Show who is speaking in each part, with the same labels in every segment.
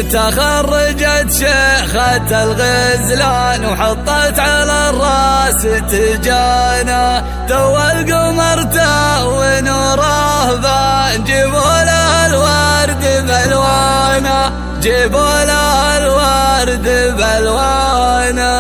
Speaker 1: تخرجت شيخة الغزلان وحطت على الراس تجانا، تو القمر ونوره بان، جيبوا لها الورد بالوانا، جيبوا لها الورد بالوانا.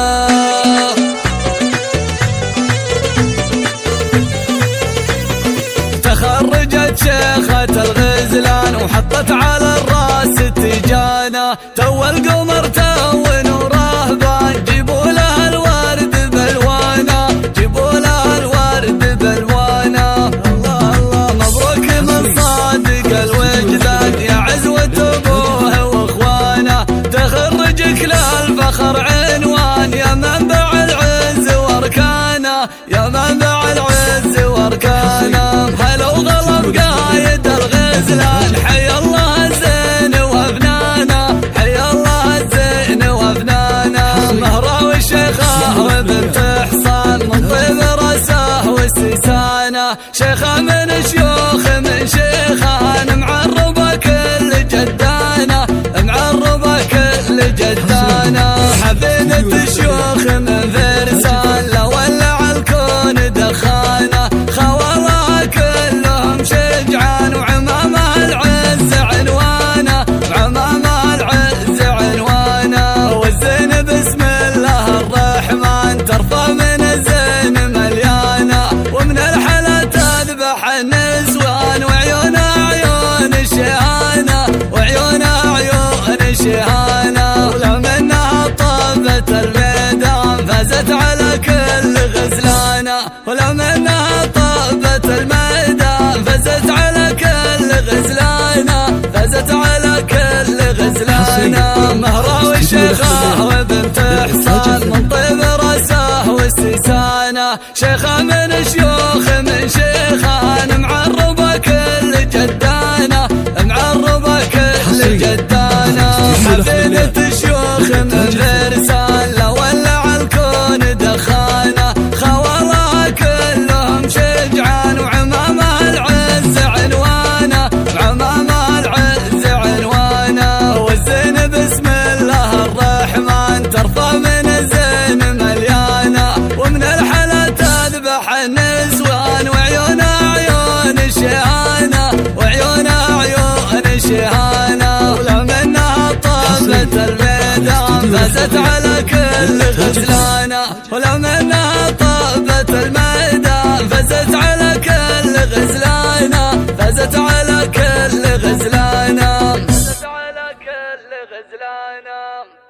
Speaker 1: تخرجت شيخة الغزلان وحطت على الراس تجانا، تو القمر ونوره بان، جيبوا لها الورد بالوانا، جيبوا لها الورد بالوانا. الله الله مبروك من صادق الوجدان يا عزوة ابوه واخوانه، تخرجك للفخر عنوان، يا منبع العز واركانه، يا منبع العز واركانه. هلا وغلب قايد الغزلان، حي الله الزين وابنانا، حي الله الزين وابنانا. مهرة والشيخة وبنت حصان، من طيب راسه واستسانه، شيخة من شيوخ من شيخان، معربة كل جدانا، معربة كل جدانا. حفيدة الشيوخ من فرسان، لو ولع الكون دخانه، خوالها كلهم شجعان، وعمامه العز عنوانه، وعمامه العز عنوانه. والزين بسم الله الرحمن، ترفع من الزين مليانه، ومن الحلا تذبح النسوان، وعيونها عيون الشهانه، وعيونها عيون الشهانه. ولو منها طابت الميدان، فازت على كل غزلانه، ولو منها طابت الميدان، فازت على كل غزلانه، فازت على كل غزلانه. مهرة والشيخة وبنت حصان، من طيب راسه واستسانه، شيخة من شيوخ من شيخان، معربة كل جدانه، معربة كل جدانه. حفيدة الشيوخ من فرسان، لو ولع الكون دخانه، خوالها كلهم شجعان، وعمامه العز عنوانه، وعمامه العز عنوانه. والزين بسم الله الرحمن، ترفع من الزين مليانه، ومن الحلا تذبح النسوان، وعيونها عيون الشهانه، وعيونها عيون الشهانه. ولو منها طابت الميدان، فازت على كل غزلانه، ولو منها طابت الميدان، فازت على كل غزلانه، فازت على كل غزلانه، فازت على كل غزلانه.